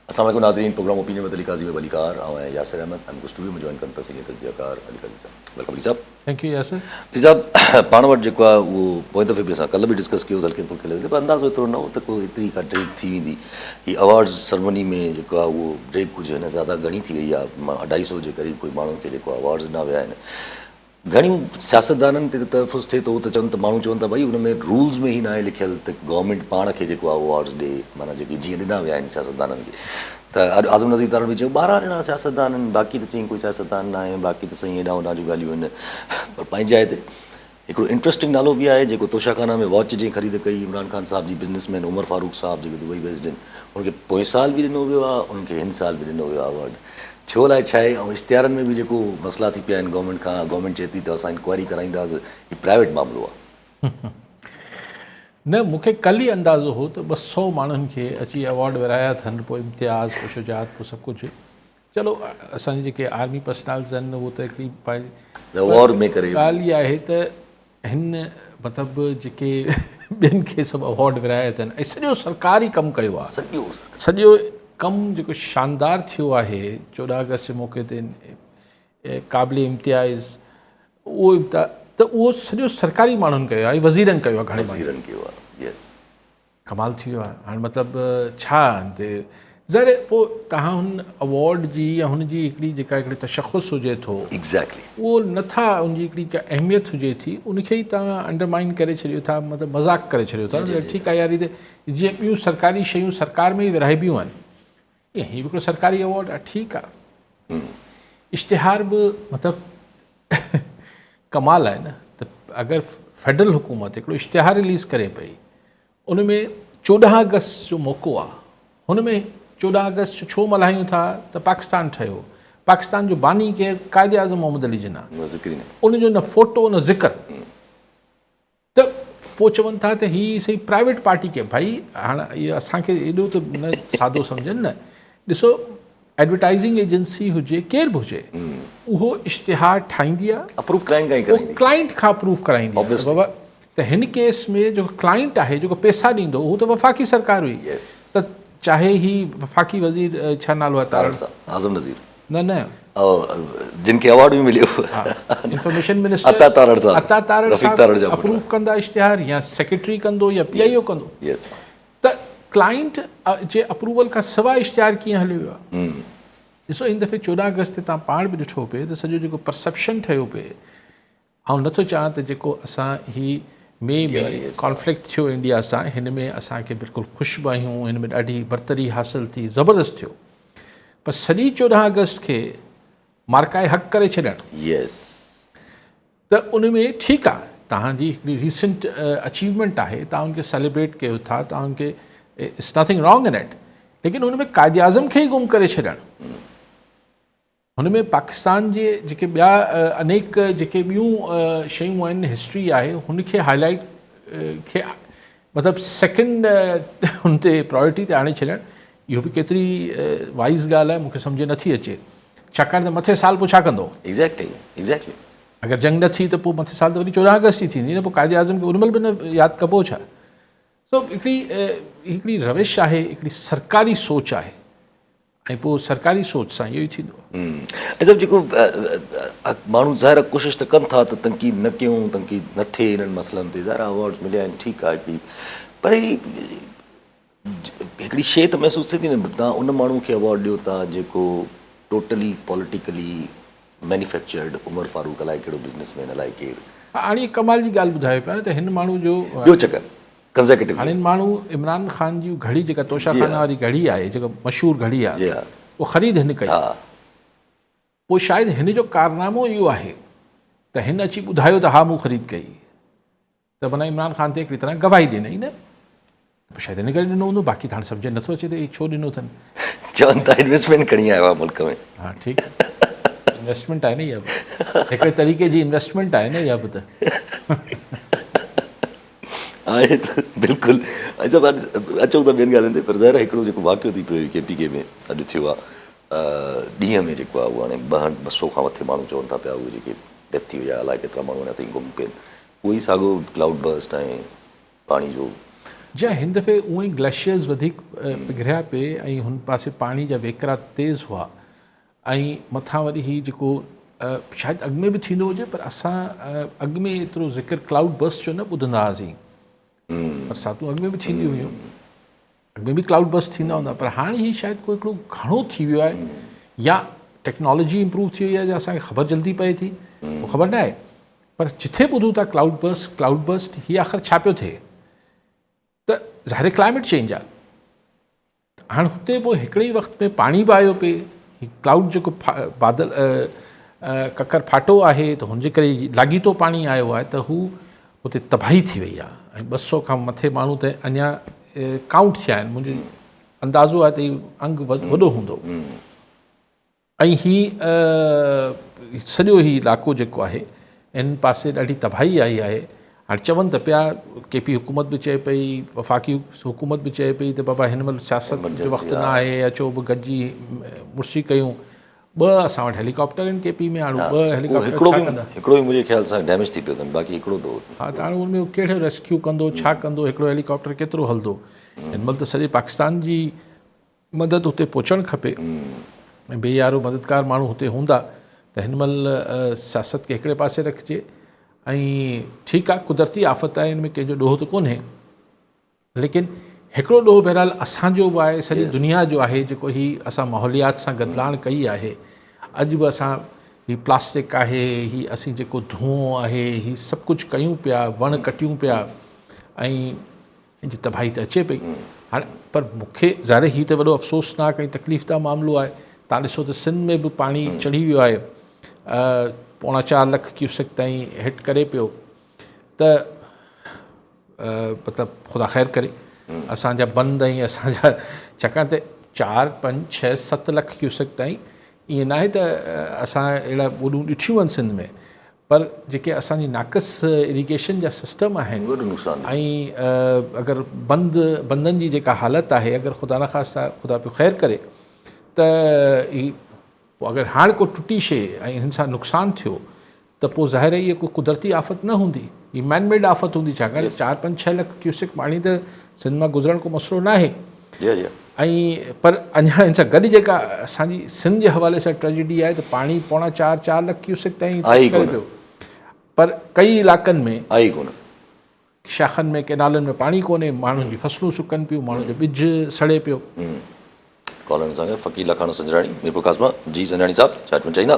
अस्सलाम वालेकुम नाज़रीन, प्रोग्राम ओपिनियन विद अली काज़ी में अली कार ऐं यासिर अहमद हमको स्टूडियो में जॉइन कनि था सॼे तज़ियाकार Ali Qazi sahab. Welcome Ali sahab. Thank you Yasir. Ali sahab, पाण वटि जेको आहे उहो पोइ दफ़े बि असां कल्ह बि डिस्कस कयोसीं हल्के फुल्के लेवल ते, पर अंदाज़ो एतिरो न हो त को एतिरी का ड्रेक थी वेंदी। ही अवार्ड्स सेरेमनी में जेको आहे उहो ड्रेक कुझु हिन ज़्यादा घणी थी वई आहे। 250 जे क़रीब कोई माण्हुनि खे जेको अवार्ड्स ॾिना विया आहिनि। घणियूं सियासतदाननि ते तहफ़ुज़ थिए थो त चवनि त माण्हू चवनि था भई हुन में रूल्स में ई न आहे लिखियलु त गवर्नमेंट पाण खे जेको आहे अवार्ड्स ॾे, माना जेके जीअं ॾिना विया आहिनि सियासतदाननि खे। त अॼु आज़म नज़ीर तारण बि चयो 12 ॼणा सियासतदान आहिनि, बाक़ी त चई कोई सियासतदान न आहे, बाक़ी त साईं हेॾां होॾां जूं ॻाल्हियूं आहिनि। पर पंहिंजी जाइ ते हिकिड़ो इंट्रस्टिंग नालो बि आहे जेको तोशाखाना में वॉच जी ख़रीद कई इमरान ख़ान साहब जी बिज़नेसमैन उमर फारूक साहब जेके दुबई बेस्ड आहिनि, उनखे पोएं साल बि ॾिनो वियो आहे, उनखे हिन साल बि ॾिनो वियो आहे अवार्ड। थियो लाइ छा आहे, ऐं इश्तिहारनि में बि जेको मसइला थी पिया आहिनि गवर्नमेंट खां, गवर्नमेंट चए थी त असां इंक्वायरी कराईंदासीं, हीउ प्राइवेट मामिलो आहे। न, मूंखे कल्ह ई अंदाज़ो हो त 200 माण्हुनि खे अची अवॉर्ड विराया अथनि, पोइ इम्तियाज़, पोइ शुजात, पोइ सभु कुझु। चलो असांजे जेके आर्मी पर्सनल्स आहिनि उहो त हिकिड़ी वॉर में करे ॻाल्हि इहा आहे त हिन मतिलबु जेके ॿियनि खे सभु अवॉर्ड विराया अथनि ऐं सॼो सरकार ई कमु कयो आहे। सॼो कमु जेको शानदार थियो आहे 14 अगस्त जे मौक़े ते क़ाबिल इम्तियाज़, उहो त उहो सॼो सरकारी माण्हुनि कयो आहे, वज़ीरनि कयो आहे, घणे वज़ीरनि कयो आहे। यस, कमाल थी वियो आहे। हाणे मतिलबु छा हिते ज़रे पोइ तव्हां हुन अवॉर्ड जी या हुनजी हिकिड़ी तशख़ुस हुजे थो, एग्ज़ैक्टली उहो नथा, उनजी हिकिड़ी का अहमियत हुजे थी, उनखे ई तव्हां अंडरमाइन करे छॾियो था, मतिलबु मज़ाक़ करे छॾियो था। ठीकु आहे यार, जीअं ॿियूं सरकारी शयूं सरकार में ई विरहाइबियूं आहिनि, हीअ हिकिड़ो सरकारी अवॉर्ड आहे, ठीकु आहे। इश्तिहार बि मतिलबु कमाल आहे न, त अगरि फेडरल हुकूमत हिकिड़ो इश्तिहार रिलीज़ करे पई, उन में 14 अगस्त जो मौक़ो आहे, हुन में 14 अगस्त छो मल्हायूं था त पाकिस्तान ठहियो, पाकिस्तान जो बानी केरु, क़ाइद आज़म मोहम्मद अली जिन्ना, उनजो न फोटो न ज़िक्र। त पोइ चवनि था त हीअ सही प्राइवेट पार्टी खे, भाई हाणे इहो असांखे एॾो त न सादो सम्झनि न। ॾिसो, एडवर्टाइज़िंग एजेंसी हुजे, केरु बि हुजे, उहो इश्तिहार ठाहींदी आहे, अप्रूव क्लाइंट खां अप्रूव कराईंदी आहे। बाबा त हिन केस में जेको क्लाइंट आहे, जेको पैसा ॾींदो, उहो त वफ़ाक़ी सरकार हुई। त चाहे ही वफ़ाक़ी वज़ीर, छा नालो आहे, तारण साहब, आज़म नज़ीर, न जिनखे अवार्ड बि मिलियो, इंफॉर्मेशन मिनिस्टर अता तारण साहब अप्रूव कंदा इश्तिहार, या सेक्रेटरी कंदो, या PIO कंदो। त क्लाइंट जे अप्रूवल खां सवाइ इश्तिहार कीअं हलियो वियो आहे। ॾिसो, हिन दफ़े 14 अगस्त ते तव्हां पाण बि ॾिठो पिए त सॼो जेको परसेप्शन ठहियो पिए, ऐं नथो चाहियां त जेको असां ही में कॉन्फ्लिक्ट थियो इंडिया सां, हिन में असांखे बिल्कुलु ख़ुशि बि आहियूं, हिन में ॾाढी बरतरी हासिलु थी, ज़बरदस्त थियो, पर सॼी 14 अगस्त खे मार्काए हक़ करे छॾणु, त उन में ठीकु आहे, तव्हांजी हिकिड़ी रीसेंट अचीवमेंट आहे, तव्हां उनखे सेलिब्रेट कयो था, तव्हां उनखे, it's nothing wrong in it, लेकिन हुन में क़ाइद आज़म खे ई गुम करे छॾणु, हुन में पाकिस्तान जे जेके ॿिया अनेक जेके ॿियूं शयूं आहिनि, हिस्ट्री आहे, हुनखे हाईलाइट खे मतिलबु सेकेंड हुन ते प्रायोरिटी ते आणे छॾणु, इहो बि केतिरी वाइज़ ॻाल्हि आहे, मूंखे सम्झ नथी अचे। छाकाणि त मथे साल पोइ छा कंदो? एग्ज़ैक्टली अगरि जंग न थी त पोइ मथे साल त वरी 14 अगस्त ई थींदी न, पोइ क़ाइद आज़म खे उनमहिल बि न यादि कबो छा? सो हिकिड़ी रविश आहे, हिकिड़ी सरकारी सोच आहे, ऐं पोइ सरकारी सोच सां इहो ई थींदो आहे। ऐं जेको माण्हू ज़ाहिर कोशिशि त कनि था त तनक़ीद न कयूं, तनक़ीद न थिए हिननि मसइलनि ते, ज़ाहिर अवार्ड्स मिलिया आहिनि, ठीकु आहे हिकिड़ी, पर हिकिड़ी शइ त महसूसु थिए थी न, तव्हां उन माण्हू खे अवार्ड ॾियो था जेको टोटली पॉलिटिकली मैन्युफैक्चर्ड, उमर फारूक अलाए कहिड़ो बिज़नेसमैन, अलाए केरु। हाणे कमाल जी ॻाल्हि ॿुधायो पिया न, त हिन माण्हू जो ॿियो चकर कंज़र्वेटिव, हाणे माण्हू इमरान ख़ान जी घड़ी, जेका तोशाखाना वारी घड़ी आहे, जेका मशहूरु घड़ी आहे, उहा ख़रीद हिन कई। पोइ शायदि हिन जो कारनामो इहो आहे त हिन अची ॿुधायो त हा मूं ख़रीद कई, त माना इमरान ख़ान ते हिकिड़ी तरह गवाही ॾिनई न, शायदि हिन करे ॾिनो हूंदो, बाक़ी त हाणे सम्झ नथो अचे त हीअ छो ॾिनो अथनि। चवनि था इन्वेस्टमेंट खणी आयो आहे मुल्क में। हा ठीकु आहे, इन्वेस्टमेंट आहे न, इहा बि हिकिड़े तरीक़े जी इन्वेस्टमेंट आहे न, इहा बि त आहे त बिल्कुलु। अच्छा, अचूं था ॿियनि ॻाल्हियुनि ते, पर ज़ाहिर हिकिड़ो जेको वाक़ियो थी पियो KPK में अॼु थियो आहे, ॾींहं में जेको आहे उहो हाणे 200 खां मथे माण्हू चवनि था पिया, उहे जेके डेथ थी वई आहे, अलाए केतिरा माण्हू अञा ताईं गुम पिया आहिनि, उहो ई साॻियो क्लाउड बस्ट ऐं पाणी जो जा हिन दफ़े उहे ई ग्लेशियर्स वधीक पिघरिया पे ऐं हुन पासे पाणी जा वेकरा तेज़ हुआ ऐं मथां वरी ही जेको शायदि अॻु में बि थींदो हुजे पर असां अॻु में एतिरो ज़िक्र क्लाउड बर्स्ट जो न ॿुधंदा हुआसीं। बरसातूं अॻु में बि थींदियूं हुयूं, अॻु में बि क्लाउड बर्स्ट थींदा हूंदा, पर हाणे ही शायदि को हिकिड़ो घणो थी वियो आहे या टेक्नोलॉजी इम्प्रूव थी वई आहे, असांखे ख़बर जल्दी पए थी, उहो ख़बर न आहे। पर जिथे ॿुधूं था क्लाउड बर्स्ट हीअ आख़िर छा पियो थिए त ज़ाहिर क्लाइमेट चेंज आहे। हाणे हुते पोइ हिकिड़े ई वक़्त में पाणी बि आयो पिए, क्लाउड जेको बादल ककर फाटो आहे त हुनजे करे लाॻीतो पाणी आयो आहे त हू हुते तबाही थी वई आहे ऐं 200 खां मथे माण्हू त अञा काउंट थिया आहिनि। मुंहिंजो अंदाज़ो आहे त इहो अंग वॾो हूंदो ऐं ही सॼो ही इलाइक़ो जेको आहे इन पासे ॾाढी तबाही आई आहे। हाणे चवनि त पिया केपी हुकूमत बि चए पई, वफ़ाक़ी हुकूमत बि चए पई त बाबा हिन महिल सियासत जो वक़्तु न आहे, अचो बि गॾिजी मुर्सी कयूं। 2 असां वटि हेलीकॉप्टर आहिनि केपी में, हाणे 2 हेलीकॉप्टर छा कंदा? हिकिड़ो ई मुंहिंजे ख़्याल सां डैमेज थी पियो अथनि, बाक़ी हिकिड़ो तो हा त हाणे हुनमें कहिड़ो रेस्क्यू कंदो, छा कंदो, हिकिड़ो हेलीकॉप्टर केतिरो हलंदो? हिन महिल त सॼे पाकिस्तान जी मदद हुते पहुचणु खपे ऐं बेयारो मददगार माण्हू हुते हूंदा त हिन महिल सियासत खे हिकिड़े पासे रखिजे ऐं ठीकु आहे कुदरती आफ़त आहे, हिन में कंहिंजो ॾोह त कोन्हे, लेकिन हिकिड़ो ॾोह बहरहाल असांजो बि आहे, सॼी दुनिया जो आहे जेको ही असां माहौलियात सां गॾिलाण कई आहे। अॼु बि असां ही प्लास्टिक आहे, ही असीं जेको धुओं आहे, ही सभु कुझु कयूं पिया, वण कटियूं पिया ऐं हिनजी तबाही त अचे पई। हाणे पर मूंखे ज़ाहिर ही त वॾो अफ़सोसनाक ऐं तकलीफ़ दा मामिलो आहे। तव्हां ॾिसो त सिंध में बि पाणी चढ़ी वियो आहे, 4.25 लाख क्यूसेक ताईं हिट करे पियो त मतिलबु ख़ुदा ख़ैर करे असांजा बंद ऐं असांजा, छाकाणि त 4, 5, 6, 7 लाख क्यूसेक ताईं ईअं न आहे त असां अहिड़ा ॿोॾियूं ॾिठियूं आहिनि सिंध में, पर जेके असांजी नाक़स इरीगेशन जा सिस्टम आहिनि ऐं अगरि बंदनि जी जेका हालत आहे, अगरि ख़ुदा न ख़ास्ता ख़ुदा पियो ख़ैर करे त अगरि हाणे को टुटी शइ ऐं हिन सां नुक़सानु थियो त पोइ ज़ाहिर इहा को कुदरती आफ़त न हूंदी, हीअ मैनमेड आफ़त हूंदी। छाकाणि 4, 5, 6 लाख क्यूसेक पाणी त सिंध मां गुज़रणु को मसइलो न आहे ऐं पर अञा हिन सां गॾु जेका असांजी सिंध जे हवाले सां ट्रेजिडी आहे त पाणी 4.25 लाख क्यूसेक ताईं करे पियो, पर कई इलाइक़नि में आई कोन, शाखनि में केनालनि में पाणी कोन्हे, माण्हुनि जी फसलूं सुकनि पियूं, माण्हुनि जो ॿिज सड़े पियो। कॉलन सां फ़कीर लखाणो संजराणी मीरपुर क़स्बा। जी संजराणी साहब छा चवणु चाहींदा?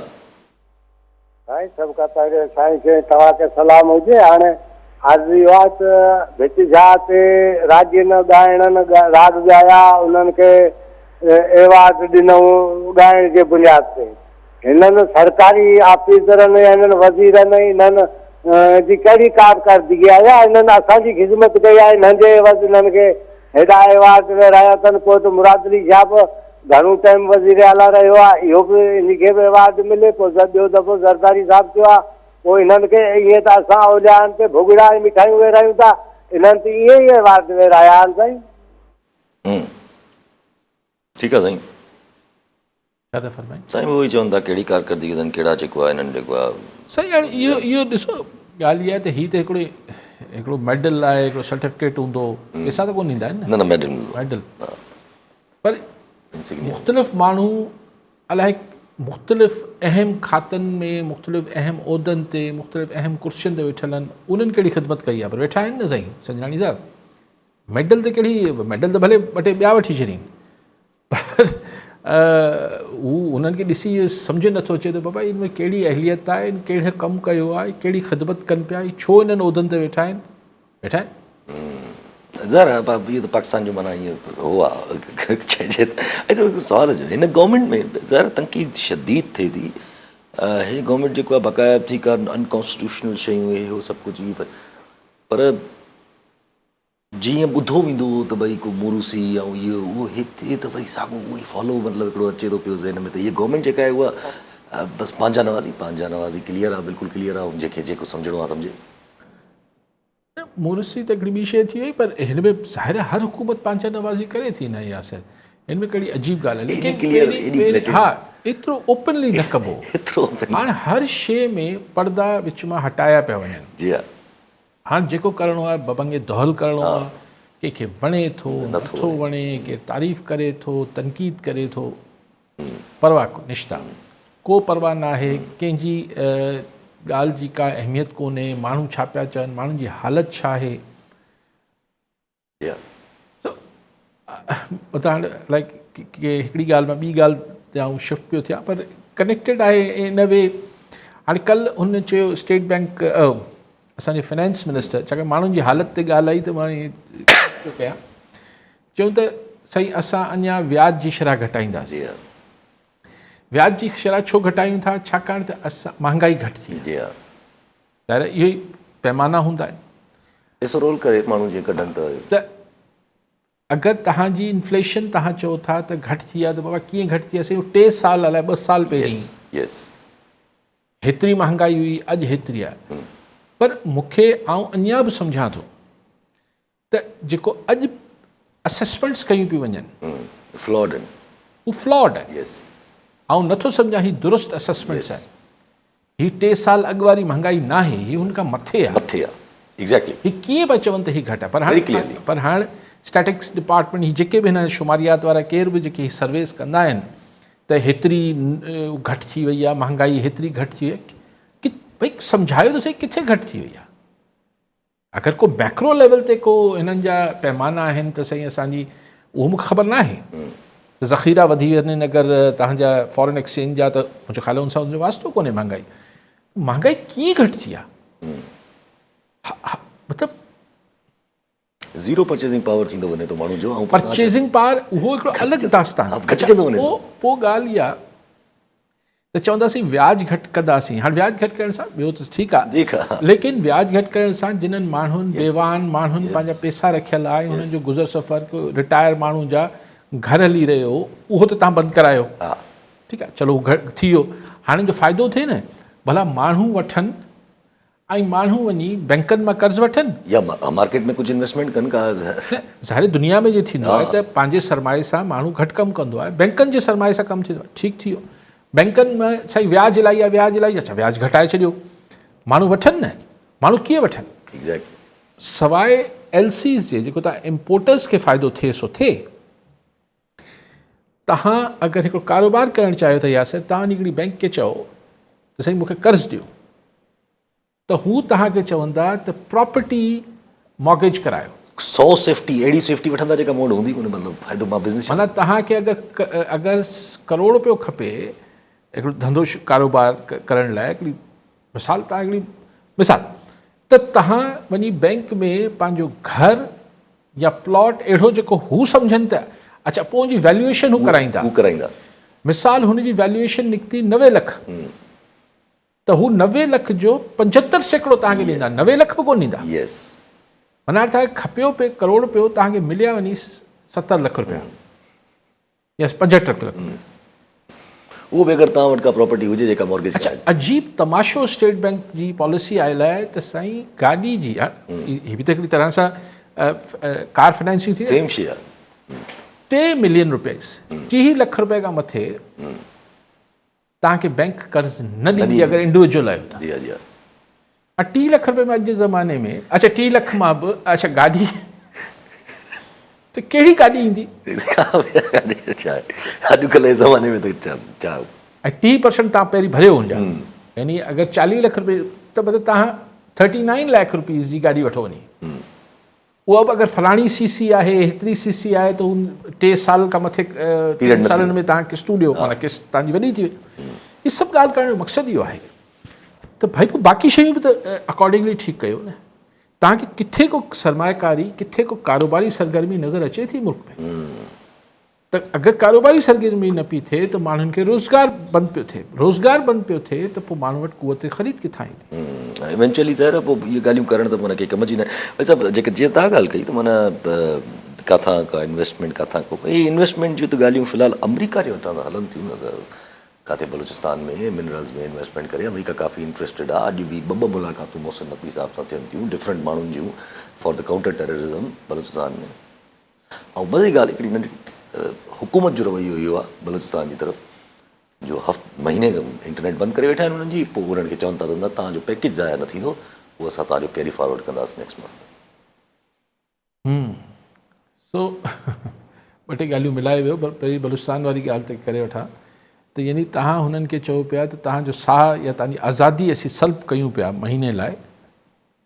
साईं सभु खां पहिरियों साईं खे तव्हांखे सलाम हुजे। हाणे आरज़ी आहे त भितिजा ते राज्य न ॻाइणनि राग ॻाया, उन्हनि खे एवार्ड ॾिनऊं ॻाइण जे बुनियाद ते। हिननि सरकारी ऑफिसरनि हिननि वज़ीरनि हिननि जी कहिड़ी कारकर्दगी आहे या हिननि असांजी ख़िदमत कई आहे? हिननि जे एवज़ हिननि खे हेॾा एवार्ड विराया अथनि। पोइ त मुरादली शाह घणो टाइम वज़ीर आला रहियो आहे, इहो बि हिनखे बि एवार्ड मिले। पोइ ॿियो दफ़ो ज़रदारी साहिबु थियो आहे, पोइ हिननि खे ईअं त असां औलियानि ते भुॻड़ा ऐं मिठाइयूं विरायूं था, हिननि ते ईअं ई एवार्ड विराया आहिनि साईं। ठीकु आहे साईं, छा था फ़रमाइनि? साईं उहो ई चवनि था कहिड़ी कारकर्दगी अथनि, कहिड़ा जेको आहे हिननि जेको आहे साईं। हाणे इहो ॾिसो ॻाल्हि इहा आहे त हीअ त हिकिड़ो मेडल आहे, हिकिड़ो सर्टिफिकेट हूंदो, पैसा त कोन ईंदा आहिनि न मेडल, पर मुख़्तलिफ़ माण्हू अलाए मुख़्तलिफ़ अहम खातनि में, मुख़्तलिफ़ अहम उहिदनि ते, मुख़्तलिफ़ अहम कुर्सियुनि ते वेठल आहिनि, उन्हनि कहिड़ी ख़िदमत कई आहे, पर वेठा आहिनि न साईं संजराणी साहिबु। मेडल त कहिड़ी, मेडल त भले 2 टे ॿिया वठी छॾीनि, पर हू उन्हनि खे ॾिसी इहो सम्झ नथो अचे त बाबा इन में कहिड़ी अहलियत आहे, इन कहिड़े कमु कयो आहे, कहिड़ी ख़िदमत कनि पिया, छो इन्हनि उहिदनि ते वेठा आहिनि। ज़रा इहो त पाकिस्तान जो माना ईअं हो आहे चइजे त सवाल जो हिन गवर्नमेंट में ज़रा तनक़ीद शदीद थिए थी। हीअ गवर्नमेंट जेको आहे बक़ाया ठीकु आहे अनकॉन्स्टिट्यूशनल शयूं इहे सभु कुझु इहे, पर जीअं ॿुधो वेंदो त भई को मुरूसी ऐं इहो उहो हिते त वरी साॻियो उहो ई फॉलो मतिलबु हिकिड़ो अचे थो पियो ज़हन में त हीअ गवर्नमेंट जेका आहे उहा बसि पंहिंजा नवाज़ी क्लियर आहे, बिल्कुलु क्लियर आहे, जंहिंखे जेको सम्झणो आहे सम्झे। मुरसी त हिकिड़ी ॿी शइ थी वई, पर हिन में ज़ाहिर हर हुकूमत पंहिंजा नवाज़ी करे थी न यासिर, हिन में कहिड़ी अजीब ॻाल्हि आहे। हा एतिरो ओपनली न कबो, हाणे हर शइ में पर्दा विच मां हटाया पिया वञनि। हाणे जेको करिणो आहे बबंगे दौहल करिणो आहे, कंहिंखे वणे थो नथो नथो वणे, केरु तारीफ़ करे थो, तनक़ीद करे थो, परवाह निश्ता, को परवाह न आहे, कंहिंजी ॻाल्हि जी का अहमियत कोन्हे, माण्हू छा पिया चवनि, माण्हुनि जी हालत छा आहे। हाणे लाइक हिकिड़ी ॻाल्हि मां ॿी ॻाल्हि ते आउं शिफ्ट पियो थियां, पर कनेक्टेड आहे इन वे। हाणे कल्ह हुन चयो स्टेट बैंक असांजे फाइनेंस मिनिस्टर, छाकाणि माण्हुनि जी हालत ते ॻाल्हि आई त मां पियो कयां, चयूं त सही असां अञा व्याज जी शरह घटाईंदासीं। व्याज जी शरह छो घटायूं था? छाकाणि त असां महांगाई घटि थी आहे। ज़ाहिर इहो ई पैमाना हूंदा आहिनि। पैसो रोल करे माण्हू जे कढनि त अगरि तव्हांजी इन्फ्लेशन तव्हां चओ था त घटि थी आहे, त बाबा कीअं घटि थी आहे? असां 3 साल अलाए 2 साल पहिरीं हेतिरी महांगाई हुई, अॼु हेतिरी आहे। पर मूंखे आउं अञा बि सम्झां थो त जेको अॼु असेसमेंट्स कयूं पियूं वञनि उहो फ्लॉड आहे। आउं नथो सम्झां ही दुरुस्त असेसमेंट्स आहे। ही 3 साल अॻु वारी महांगाई न आहे, ही हुन खां मथे आहे। ही कीअं पिया चवनि त ही घटि आहे? पर हाणे स्टैटिक्स डिपार्टमेंट, ही जेके बि हिन शुमारियात वारा केर बि जेके सर्वेस कंदा आहिनि त हेतिरी घटि थी वई आहे महांगाई, हेतिरी घटि थी वई आहे, कि भई सम्झायो त सही किथे घटि थी वई आहे। अगरि को मैक्रो लेवल ते को हिननि जा पैमाना आहिनि त सही असांजी उहो मूंखे ख़बर न आहे। ज़ख़ीरा वधी वञनि अगरि तव्हांजा फॉरेन एक्सचेंज जा, त मुंहिंजो ख़्याल हुन सां हुनजो वास्तो कोन्हे। महांगाई कीअं घटि थी आहे? मतिलबु ज़ीरो परचेजिंग पावर थींदो वञे थो माण्हू जो। परचेजिंग पावर उहो हिकिड़ो अलॻि दास्तान। पोइ ॻाल्हि इहा त चवंदासीं व्याज घटि कंदासीं। हाणे व्याज घटि करण सां ॿियो त ठीकु आहे, लेकिन व्याज घटि करण सां जिन्हनि माण्हुनि बेवान माण्हुनि पंहिंजा पैसा रखियल आहे, हुननि जो गुज़र सफ़र, को रिटायर माण्हू जा घर हली रहियो, उहो त तव्हां बंदि करायो। ठीकु आहे, चलो घटि थी वियो। हाणे जो फ़ाइदो थिए न, भला माण्हू वठनि ऐं माण्हू वञी बैंकनि मां कर्ज़ु वठनि या मार्केट में कुझु इन्वेस्टमेंट कनि का। ज़ाहिर दुनिया में जे थींदो आहे त पंहिंजे सरमाए सां माण्हू घटि कमु कंदो आहे, बैंकनि जे सरमाए सां कमु थींदो आहे। ठीकु थी वियो, बैंकनि में साईं व्याज इलाही आहे, व्याज इलाही, अच्छा व्याज घटाए छॾियो, माण्हू वठनि न। माण्हू कीअं वठनि? सवाइ LCs जे जेको तव्हां इम्पोर्टर्स खे फ़ाइदो थिए सो थिए। तव्हां अगरि हिकिड़ो कारोबार करणु चाहियो त यासिर, तव्हां हिकिड़ी बैंक खे चओ त साईं मूंखे कर्ज़ु ॾियो, त हू तव्हांखे चवंदा त प्रॉपर्टी मॉर्गेज करायो। 100 सेफ्टी, अहिड़ी सेफ्टी वठंदा जेका मूं वटि हूंदी कोन्हे। मतिलबु फ़ाइदो मां बिज़नेस, माना तव्हांखे अगरि करोड़ रुपयो खपे हिकिड़ो धंधो कारोबार करण लाइ, हिकिड़ी मिसाल, तव्हां हिकिड़ी मिसाल, त तव्हां वञी बैंक में पंहिंजो घर या प्लॉट अहिड़ो जेको हू सम्झनि था, अच्छा पोइ हुनजी वैल्यूएशन हू कराईंदा। मिसाल हुनजी वैल्यूएशन निकिती 90 लख, त हू 90 लख जो 75% तव्हांखे ॾींदा, 90 लख बि कोन ॾींदा। माना तव्हांखे खपियो पे करोड़ रुपयो, तव्हांखे मिलिया वञी 70 लख रुपया या 65 लख। उहो बि अगरि तव्हां वटि का प्रॉपर्टी हुजे जेका मॉर्गेज। अच्छा, अजीब तमाशो स्टेट बैंक जी पॉलिसी आयल आहे त साईं गाॾी जी, हीअ बि त हिकिड़ी तरह सां कार फाइनेंसिंग थी, सेम शइ आहे। 3 मिलियन रुपीस, 30 लख रुपए खां मथे तव्हांखे बैंक कर्ज़ु न ॾींदी अगरि इंडिविजुअल आहियो त। 30 लख रुपए में अॼु जे ज़माने में, अच्छा 30 लख मां बि, अच्छा गाॾी त कहिड़ी गाॾी ईंदी? अॼुकल्ह जे ज़माने में त छा, ऐं 30% तव्हां पहिरीं भरियो हुनजा, यानी अगरि 40 लख रुपए, त मतिलबु तव्हां 39 लाख रुपीज़ जी गाॾी वठो वञी। उहा बि अगरि फलाणी CC आहे, हेतिरी CC आहे, त हू 3 साल खां मथे 3 सालनि में तव्हां किस्तूं ॾियो, माना किस्त तव्हांजी वॾी थी वई। इहे सभु ॻाल्हि करण जो मक़सदु इहो आहे त भाई पोइ बाक़ी शयूं बि त अकॉर्डिंगली ठीकु कयो न। तव्हांखे किथे को सरमाएकारी, किथे को कारोबारी सरगर्मी नज़र अचे थी मुल्क में, त अगरि कारोबारी सरगर्मी न पई थिए त माण्हुनि खे रोज़गार बंदि पियो थिए, रोज़गार बंदि पियो थिए त पोइ माण्हू वटि क़ुवत ख़रीद किथां ईंदी? इवेंचुअली ज़ाहिर आहे पोइ इहे ॻाल्हियूं करण त माना कंहिं कम जी न। वैसे जेके जीअं तव्हां ॻाल्हि कई त माना किथां का इन्वेस्टमेंट, किथां को इहे इन्वेस्टमेंट जूं त ॻाल्हियूं फ़िलहालु अमरीका जे वटां हलनि थियूं न। त किथे बलूचिस्तान में मिनरल्स में इन्वेस्टमेंट करे अमरीका काफ़ी इंट्रस्टेड आहे। अॼु बि 2 मुलाक़ातूं मौसम नक़वी हिसाब सां थियनि थियूं डिफरेंट माण्हुनि जूं for the counter terrorism Balochistan में। ऐं ॿई ॻाल्हि हिकिड़ी नंढी हुकूमत जो रवैयो इहो आहे बलूचिस्तान जी तरफ़, जो महीने इंटरनेट बंदि करे वेठा आहिनि हुननि जी, पोइ उन्हनि खे चवनि था त न तव्हांजो पैकेज ज़ाया न थींदो, उहो असां तव्हांजो कैरी फॉरवर्ड कंदासीं नेक्स्ट मंथ। सो ॿ टे ॻाल्हियूं मिलाए वियो, पहिरीं बलूचिस्तान वारी ॻाल्हि ते करे वठां त यानी तव्हां हुननि खे चओ पिया त तव्हांजो साह या तव्हांजी आज़ादी असीं सल्ब कयूं पिया महीने लाइ,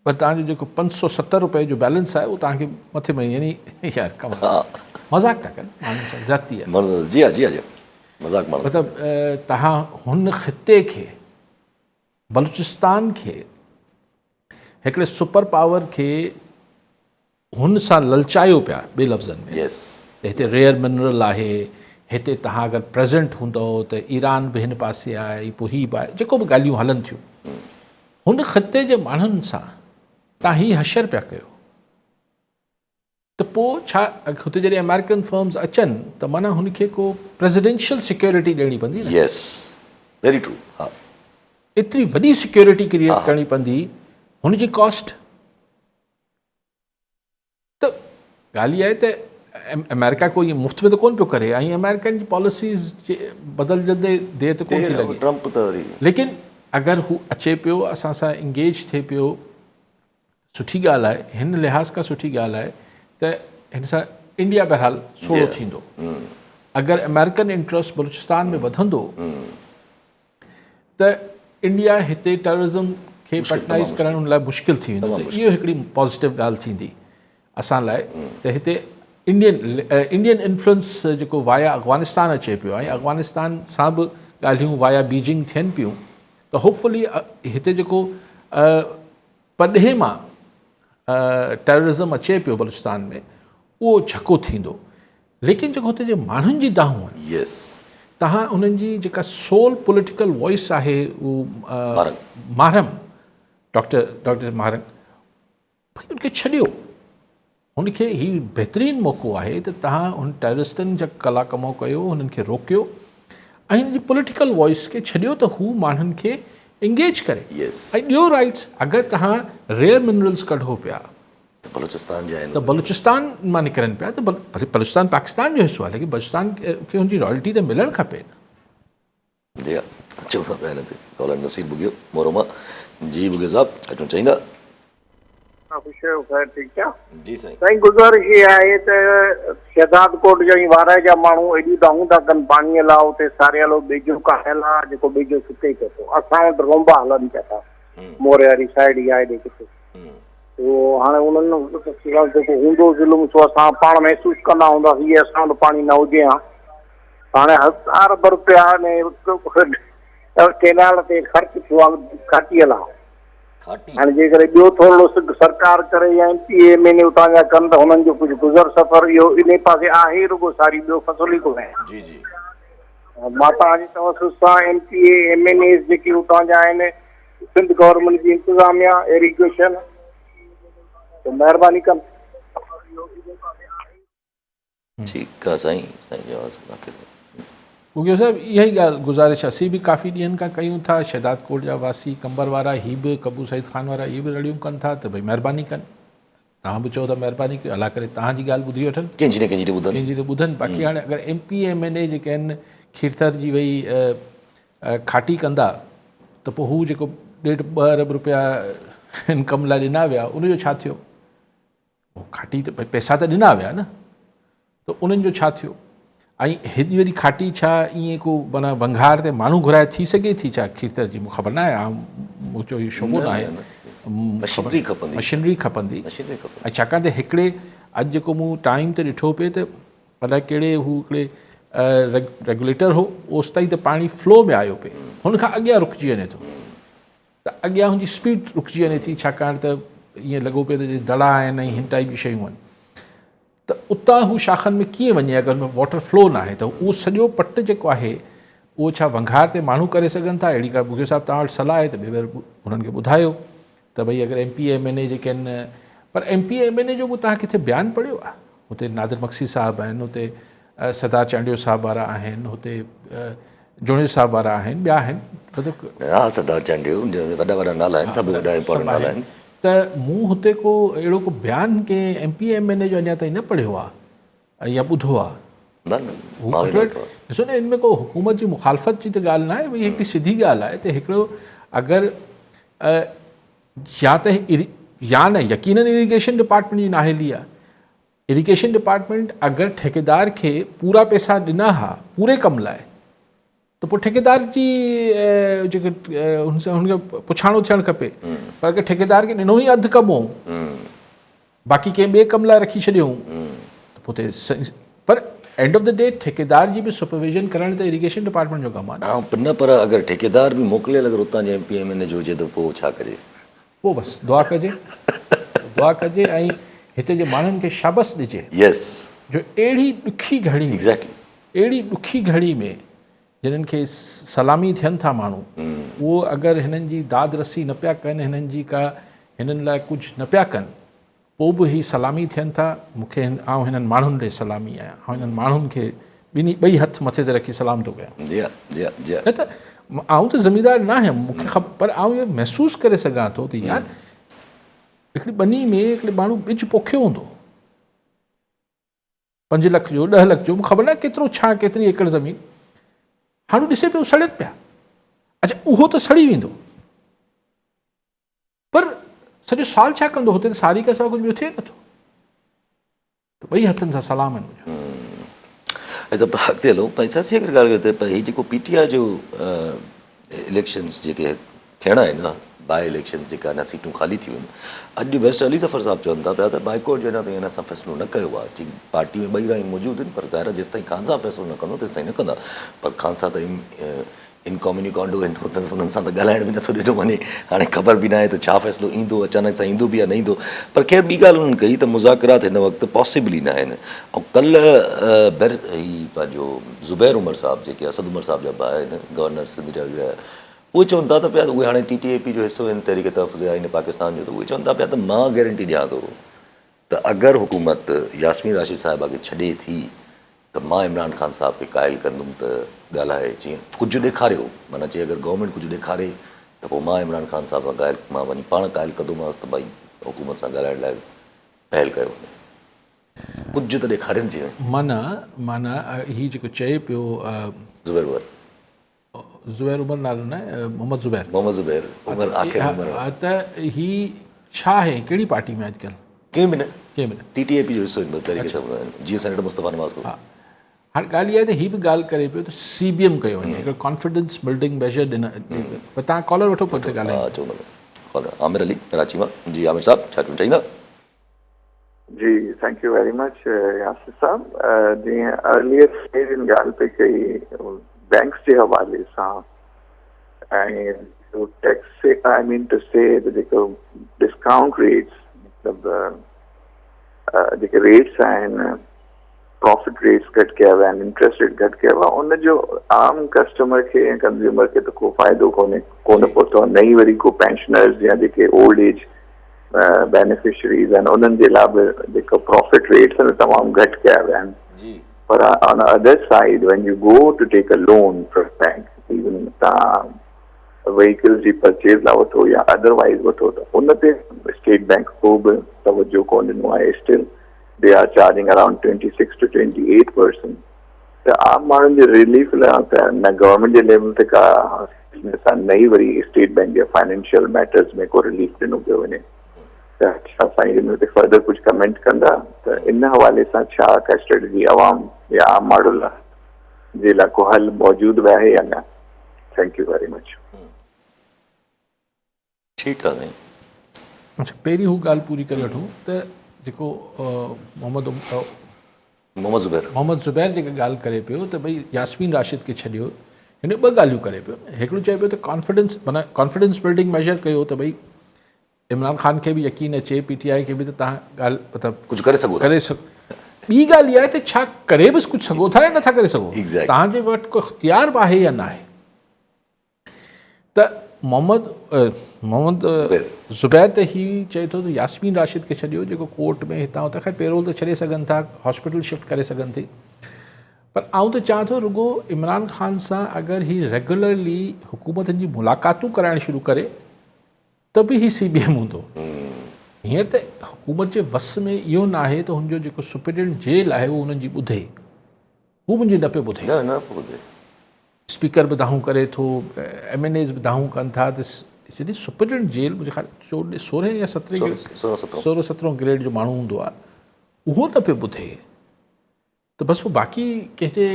पर तव्हांजो जेको 570 रुपए जो बैलेंस आहे उहो तव्हांखे मथे में, यानी यार कमाल, मज़ाक था कनि माण्हुनि सां ज़्यादती आहे। जी हाँ जी हाँ जी मज़ाक माण्हू मतिलबु तव्हां हुन ख़िते खे, बलूचिस्तान खे, हिकिड़े सुपर पावर खे हुन सां ललचायो पिया ॿिए लफ़्ज़नि में। यस त हिते रेयर मिनरल आहे, हिते तव्हां अगरि प्रेज़ेंट हूंदव त ईरान बि हिन पासे आहे, पोइ हीअ बि आहे, जेको बि ॻाल्हियूं हलनि थियूं, हुन ख़िते जे माण्हुनि सां तव्हां हीअ हशर पिया कयो त पोइ छा हुते जॾहिं अमेरिकन फर्म्स अचनि त माना हुनखे को प्रेसिडेंशियल सिक्योरिटी ॾियणी पवंदी न, यस वेरी ट्रू। हा एतिरी वॾी सिक्योरिटी क्रिएट करणी पवंदी, हुनजी कॉस्ट। त ॻाल्हि इहा आहे त अमेरिका को ईअं मुफ़्त में त कोन पियो करे, ऐं अमेरिकन जी पॉलिसीज़ बदिलजंदे देरि त कोन थी लॻे, ट्रम्प त वरी लेकिन अगरि हू अचे पियो, असां सां इंगेज थिए पियो, सुठी ॻाल्हि आहे। हिन लिहाज़ खां सुठी ॻाल्हि आहे त हिन सां इंडिया बहरहाल सोड़ो थींदो। अगरि अमेरिकन इंट्रस्ट बलूचिस्तान में वधंदो त इंडिया हिते टेररिज़म खे पैटर्नाइज़ करण हुन लाइ मुश्किल थी वेंदो। त इहो हिकिड़ी पॉज़िटिव ॻाल्हि थींदी असां लाइ त हिते इंडियन इन्फ्लुएंस जेको वाया अफ़गानिस्तान अचे पियो ऐं अफ़गानिस्तान सां बि ॻाल्हियूं वाया बीजिंग थियनि पियूं, त होपफुली हिते जेको पॾे मां टेररिज़म अचे पियो बलूचिस्तान में, उहो झको थींदो। लेकिन जेको हुते जे माण्हुनि जी दाहूं आहिनि, यस तव्हां उन्हनि जी जेका सोल पॉलिटिकल वॉइस आहे, उहो मारम डॉक्टर मारम, भई उनखे छॾियो। हुनखे हीउ बहितरीनु मौक़ो आहे त तव्हां हुन टेररिस्टनि जा कला कमो कयो, हुननि खे रोकियो ऐं हिन जी पॉलिटिकल वॉइस खे छॾियो त हू माण्हुनि खे इंगेज करे ऐं ॾियो राइट्स। अगरि तव्हां रेयर मिनरल्स कढो पिया त बलूचिस्तान जा आहिनि, त बलूचिस्तान मां निकिरनि पिया, त बलूचिस्तान पाकिस्तान जो हिसो आहे, लेकिन बलूचिस्तान खे हुनजी रॉयल्टी त मिलणु खपे न। जी अचो था पिया हिन ते कॉल नसीब भुगियो मोरमा जी भुगियो साहब अचो चाहींदा। ठीकु आहे जी साईं। साईं गुज़ारिश इहा आहे त शहदाद कोट जा वाराए जा माण्हू एॾियूं दाहूं था कनि पाणीअ लाइ, उते सारियालो बेजो कायल आहे, जेको बेजो सुके पियो थो। असां वटि रोंबा हलनि पिया था, मोरे वारी साइड या हेॾे किथे, उहो हाणे उन्हनि जेको हूंदो ज़ुल्म सो असां पाण महसूसु कंदा हूंदासीं, इहे असां वटि पाणी न हुजे हा। हाणे हज़ार ॿ रुपया केनाल ते ख़र्चु थियो आहे घाटीअ लाइ। हाणे जेकॾहिं ॿियो थोरो सरकार करे या MPA में उतां जा कनि त हुननि जो कुझु गुज़र सफ़र इहो इन पासे आहे ई रुगो सारी, ॿियो फसल ई कोन्हे। जी जी मां तव्हांजी तवसुस सां MPA MNAs जेके उतां जा आहिनि, सिंध गवर्नमेंट जी इंतिज़ामिया इरिगेशन, त महिरबानी कनि। ठीकु आहे साईं, साईं जवाब उगो साहब इहा ई ॻाल्हि गुज़ारिश असीं बि काफ़ी ॾींहंनि खां कयूं था। शहदाद कोट जा वासी कंबर वारा, हीअ बि कबू सईद ख़ान वारा, इहे बि रड़ियूं कनि था त भई महिरबानी कनि। तव्हां बि चओ था महिरबानी कयो, अला करे तव्हांजी ॻाल्हि ॿुधी वठनि, कंहिंजी त ॿुधनि। बाक़ी हाणे अगरि MPA MNA जेके आहिनि खीरथर जी वई खाटी कंदा त पोइ हू जेको 1.5 अरब रुपया इनकम लाइ ॾिना विया, उनजो छा थियो? खाटी त पैसा त ॾिना विया न, त उन्हनि जो छा थियो? ऐं हेॾी वॾी खाटी छा ईअं को माना वंघार ते माण्हू घुराए थी सघे थी छा खीरथर जी? मूंखे ख़बर न आहे, मूं चयो इहो शोबो न आहे, मशीनरी खपंदी। ऐं छाकाणि त हिकिड़े अॼु जेको मूं टाइम ते ॾिठो पिए त अलाए कहिड़े हू हिकिड़े रेगुलेटर हो, ओसि ताईं त पाणी फ्लो में आयो पिए, हुन खां अॻियां रुकिजी वञे थो, त अॻियां हुनजी स्पीड रुकिजी वञे थी, छाकाणि त ईअं लॻो पियो त दड़ा आहिनि ऐं हिन टाइप जी शयूं आहिनि। त उतां हू शाखनि में कीअं वञे अगरि वाटर फ्लो न आहे? त उहो सॼो पट जेको आहे उहो छा वंघार ते माण्हू करे सघनि था? अहिड़ी का भुॻियो साहिबु तव्हां वटि सलाह आहे त ॿिए भेरे हुननि खे ॿुधायो त भई अगरि MPA MNA जेके आहिनि, पर MPA MNA जो बि तव्हां किथे बयानु पढ़ियो आहे? हुते नादिर मक्सी साहिबु आहिनि, हुते सरदार चांडियो साहिबु वारा आहिनि, हुते जोड़ियो साहिबु वारा आहिनि, ॿिया आहिनि, हा सरदार चांडियो वॾा वॾा नाला आहिनि, सभु वॾा इंपॉर्टेंट नाला आहिनि। त मूं हुते को अहिड़ो को बयानु कंहिं MPA MNA जो अञा ताईं न पढ़ियो आहे या ॿुधो आहे। ॾिसो न, इनमें को हुकूमत जी मुखालफ़त जी त ॻाल्हि न आहे, भई हिकिड़ी सिधी ॻाल्हि आहे त हिकिड़ो अगरि या न यकीनन इरिगेशन डिपार्टमेंट जी नाहेली आहे, इरिगेशन डिपार्टमेंट अगरि ठेकेदार खे पूरा पैसा ॾिना हा पूरे कम लाइ त पोइ ठेकेदार जी जेके हुनखे पुछाणो थियणु खपे। पर अगरि ठेकेदार खे ॾिनो ई अधु कमु हो बाक़ी कंहिं ॿिए कम लाइ रखी छॾियऊं त पोइ पर एंड ऑफ द डे ठेकेदार जी बि सुपरविजन करणु त इरिगेशन डिपार्टमेंट जो कमु आहे। न पर अगरि ठेकेदार बि मोकिलियल अगरि उतां जो MPMN जो हुजे त पोइ छा कजे? पोइ बसि दुआ कजे ऐं हिते जे माण्हुनि खे शाबस ॾिजे यस जो अहिड़ी ॾुखी घड़ी एग्ज़ैक्टली अहिड़ी ॾुखी घड़ी में जिन्हनि खे सलामी थियनि था माण्हू उहो अगरि हिननि जी दाद रसी न पिया कनि हिननि लाइ कुझु न पिया कनि पोइ बि ही सलामी थियनि था। मूंखे आउं हिननि माण्हुनि ॾे सलामी आहियां ऐं हिननि माण्हुनि खे ॿई हथ मथे ते रखी सलाम थो कयां। न त आउं त ज़मींदार न आहियां मूंखे ख़बर पर आउं इहो महसूसु करे सघां थो त यार हिकिड़ी ॿनी में हिकिड़े माण्हू ॿिज पोखियो हूंदो 5 लख जो 10 लख जो मूंखे ख़बर न केतिरो छा केतिरी एकड़ ज़मीन हाणे ॾिसे पियो सड़नि पिया। अच्छा उहो त सड़ी वेंदो पर सॼो साल छा कंदो हुते त सारी खां सवाइ कुझु ॿियो थिए नथो त ॿई हथनि सां सलाम आहिनि। अच्छा अॻिते हलो भाई सासी अगरि ॻाल्हि कयो त हीउ जेको PTI जो इलेक्शन्स जेके थियणा आहिनि न बाय इलेक्शन्स जेका अञा सीटूं ख़ाली थियूं आहिनि अॼु बैरिस्टर अली ज़फ़र साहिबु चवनि था पिया त बाइकॉट जो अञा ताईं असां फ़ैसिलो न कयो आहे। जी पार्टी में ॿई रायूं मौजूदु आहिनि पर ज़ाहिर जेसि ताईं खान साहब फ़ैसिलो न कंदो तेसि ताईं न कंदा। पर खान साहब त इनकॉम्युनिकांडो आहिनि हुननि सां त ॻाल्हाइण बि नथो ॾिनो वञे। हाणे ख़बर बि न आहे त छा फ़ैसिलो ईंदो अचानक सां ईंदो बि या न ईंदो। पर ख़ैर ॿी ॻाल्हि उन्हनि कई त मुज़ाकिरात हिन वक़्तु पॉसिबल ई न आहिनि। ऐं कल्ह ही पंहिंजो ज़ुबैर उमर साहिबु जेके असद उमर साहिब जा भाउ आहिनि गवर्नर सिंध जा उहे चवनि था त पिया उहे हाणे TTAP जो हिसो आहिनि तहरीक तहफ़्फ़ुज़ आइन पाकिस्तान जो त उहे चवनि था पिया त मां गारंटी ॾियां थो त अगरि हुकूमत यास्मीन राशिद साहिबा खे छॾे थी त मां इमरान ख़ान साहिब खे क़ाइल कंदुमि त ॻाल्हाए जीअं कुझु ॾेखारियो माना चई अगरि गवर्नमेंट कुझु ॾेखारे त पोइ मां इमरान ख़ान साहिब सां ॻाल्हि मां वञी पाण क़ाइल कंदोमांसि त भई हुकूमत सां ॻाल्हाइण लाइ पहल कयो वञे कुझु त ॾेखारनि जीअं माना हीउ जेको चए पियो ज़ुबैर उमर नालो न मोहम्मद ज़ुबैर उमर आख़िर त ही छा आहे कहिड़ी पार्टी में अॼुकल्ह? कंहिं बि न TTAP जो हिसो बसि तरीक़े सां जीअं सेनेटर मुस्तफ़ा नवाज़ को। हाणे ॻाल्हि इहा आहे त हीअ बि ॻाल्हि करे पियो त CBM कयो वञे हिकिड़ो कॉन्फिडेंस बिल्डिंग मेजर ॾिन पर तव्हां कॉलर वठो पोइ ते ॻाल्हायो। आमिर अली कराची मां जी आमिर साहिबु छा चवणु चाहींदा? जी thank you very much Yasir sahab. जीअं अर्लियर इन ॻाल्हि पे कई बैंक्स जे हवाले सां ऐं टैक्स से आई मीन टू से जेको डिस्काउंट रेट्स मतिलबु जेके रेट्स आहिनि प्रॉफिट रेट्स घटि कया विया आहिनि इंट्रस्ट रेट घटि कया विया उनजो आम कस्टमर खे ऐं कंज़्यूमर खे त को फ़ाइदो कोन पहुतो। नई वरी को पेंशनर्स या जेके ओल्ड एज बेनिफिशरीज़ आहिनि उन्हनि जे लाइ बि जेको प्रॉफिट रेट्स आहिनि तमामु घटि कया विया आहिनि। पर on the other side when you go to take a loan from bank even vehicles जी परचेज लाइ वठो या अदरवाइज वठो त उन ते स्टेट बैंक को बि तवजो कोन ॾिनो आहे। Still they are charging around 26 to 28%। त आम माण्हुनि जे रिलीफ लाइ त न गवर्नमेंट जे लेवल ते का नई वरी स्टेट बैंक जे फाइनेंशियल मैटर्स में को रिलीफ ॾिनो पियो वञे त छा साईं इन ते फर्दर कुझु कमेंट कंदा त इन हवाले सां छा का स्ट्रेटजी आवाम या आम माण्हू जे लाइ को हल मौजूदु आहे या न? Thank you very much. ठीकु आहे। अच्छा पहिरीं हू ॻाल्हि पूरी करे वठूं त जेको मोहम्मद ज़ुबैर जेका ॻाल्हि करे पियो त भई यास्मीन राशिद खे छॾियो हिन 2 ॻाल्हियूं करे पियो। हिकिड़ो चए पियो त कॉन्फिडेंस बिल्डिंग मेजर कयो त भई इमरान ख़ान खे बि यकीन अचे PTI खे बि त तव्हां ॻाल्हि मतिलबु कुझु करे सघो ॿी ॻाल्हि इहा आहे त छा करे बि कुझु सघो था या नथा करे सघो तव्हांजे वटि को इख़्तियार बि आहे या न आहे। त मोहम्मद ज़ुबैर त हीउ चए थो त यास्मीन राशिद खे छॾियो जेको कोर्ट में हितां हुतां ख़ैर पेरोल त छॾे सघनि था हॉस्पिटल शिफ्ट करे सघनि थी। पर आउं त चाहियां थो रुगो इमरान ख़ान सां अगरि हीउ रेगुलरली हुकूमतनि जी मुलाक़ातूं कराइणु शुरू करे त बि ही CBM हूंदो। हींअर त हुकूमत जे वस में इहो न आहे त हुनजो जेको सुप्रिटेंडेंट जेल आहे उहो हुननि जी ॿुधे हू मुंहिंजी न पियो ॿुधे। स्पीकर बि दाहूं करे थो MNAs बि दाहूं कनि था त जॾहिं सुप्रिटेंडेंट जेल मुंहिंजे ख़्याल 16 या 17 ग्रेड जो माण्हू हूंदो आहे उहो न पियो ॿुधे त बसि पोइ बाक़ी कंहिंजे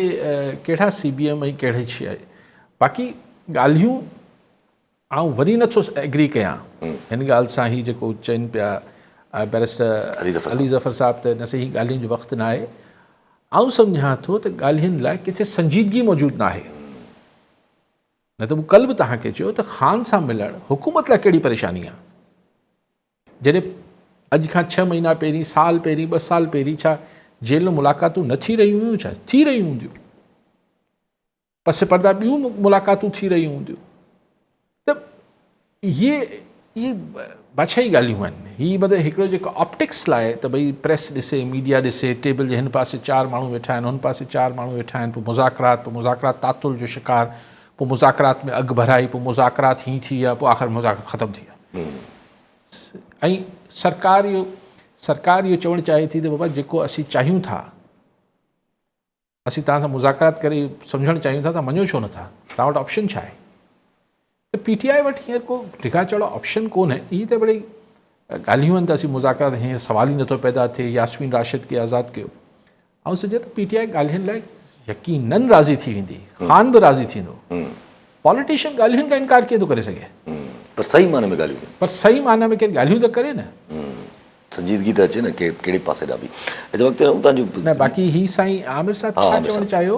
कहिड़ा CBM ऐं कहिड़े शइ आहे बाक़ी ॻाल्हियूं आउं वरी नथो एग्री कयां हिन ॻाल्हि सां ही जेको चवनि पिया बैरिस्टर अली ज़फ़र साहब त न सही ॻाल्हियुनि जो वक़्तु न आहे आउं सम्झां थो त ॻाल्हियुनि लाइ किथे संजीदगी मौजूदु न आहे न त मूं कल्ह बि तव्हांखे चयो त ख़ान सां मिलणु हुकूमत लाइ कहिड़ी परेशानी आहे जॾहिं अॼु खां 6 महीना पहिरीं साल पहिरीं 2 साल पहिरीं छा जेल में मुलाक़ातूं न थी रहियूं हुयूं छा थी रहियूं हूंदियूं पसे पर्दा ॿियूं मुलाक़ातूं थी रहियूं हूंदियूं त इहे बाछाई ॻाल्हियूं आहिनि हीअ मतिलबु हिकिड़ो जेको ऑप्टिक्स लाइ त भई प्रेस ॾिसे मीडिया ॾिसे टेबल जे हिन पासे 4 माण्हू वेठा आहिनि हुन पासे 4 माण्हू वेठा आहिनि पोइ मुज़ाकरात तातुल जो शिकार पोइ मुज़ाकरात में अघु भराई पोइ मुज़ाकरात हीअं थी विया पोइ आख़िर मुज़ाकरात ख़तमु थी विया ऐं सरकार इहो चवणु चाहे थी त बाबा जेको असीं चाहियूं था असीं तव्हां सां मुज़ाकरात करे सम्झणु चाहियूं था त मञो छो नथा तव्हां वटि ऑप्शन छा आहे त PTI वटि हींअर को ढिघा चौड़ा ऑप्शन कोन्हे इहे त वरी ॻाल्हियूं आहिनि त असीं मुज़ाकरात हींअर सवाल ई नथो पैदा थिए यास्मीन राशिद खे आज़ादु कयो ऐं सम्झे त PTI ॻाल्हियुनि लाइ यकीनन राज़ी थी वेंदी ख़ान बि राज़ी थींदो पॉलिटिशियन ॻाल्हियुनि खां इनकार कीअं थो करे सघे पर सही माने में ॻाल्हियूं पर सही माना में केरु ॻाल्हियूं त करे न संजीदगी त अचे न कहिड़े पासे ॾांहुं बि अच्छा वक़्तु तव्हांजो न बाक़ी ही साईं आमिर साहब छा चवणु चाहियो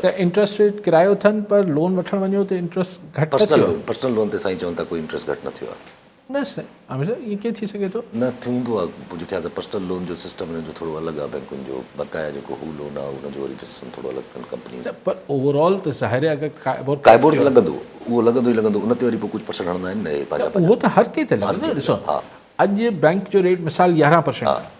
त इंट्रस्ट रेट किरायो अथनि पर लोन वठणु वञो त इंट्रस्ट घटि थियो पर्सनल लोन ते साईं चवनि था कोई इंट्रस्ट घटि न थियो आहे न साईं आमिर साहब इअं कीअं थी सघे थो न थींदो आहे मुंहिंजे ख़्याल सां पर्सनल लोन जो सिस्टम हिन जो थोरो अलॻि आहे बैंकुनि जो बकाया जेको हू लोन आहे हुनजो वरी सिस्टम थोरो अलॻि अथनि कंपनी पर ओवरऑल त ज़ाहिर आहे अगरि काइबोर त लॻंदो उहो लॻंदो ई लॻंदो उन ते वरी पोइ कुझु % हणंदा आहिनि न पंहिंजा उहो त हर कंहिं ते लॻंदो ॾिसो अॼु बैंक जो रेट मिसाल 11%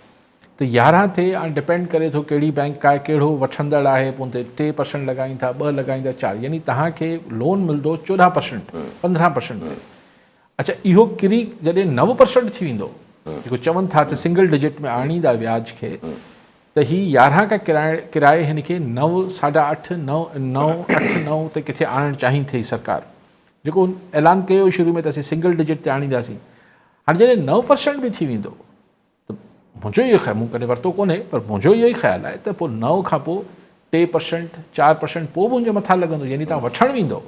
त 11 ते हाणे डिपेंड करे थो कहिड़ी बैंक आहे कहिड़ो वठंदड़ आहे पोइ ते 3% लॻाईं था 2 लॻाईं था 4 यानी तव्हांखे लोन मिलंदो 14% 15% में अच्छा इहो किरी जॾहिं 9% थी वेंदो जेको चवनि था त सिंगल डिजिट में आणींदा व्याज खे त ही 11 खां किराए हिन खे 9, 8.5, 9, 8, 9 ते किथे आणणु चाहीं थी सरकार जेको ऐलान कयो शुरू में त असीं सिंगल डिजिट ते आणींदासीं हाणे जॾहिं 9% बि थी वेंदो त मुंहिंजो इहो ख़्यालु मूं कॾहिं वरितो कोन्हे पर मुंहिंजो इहो ई ख़्यालु आहे त पोइ 9 खां पोइ 3%, 4% पोइ बि मुंहिंजे मथां लॻंदो यानी तव्हां वठणु वेंदो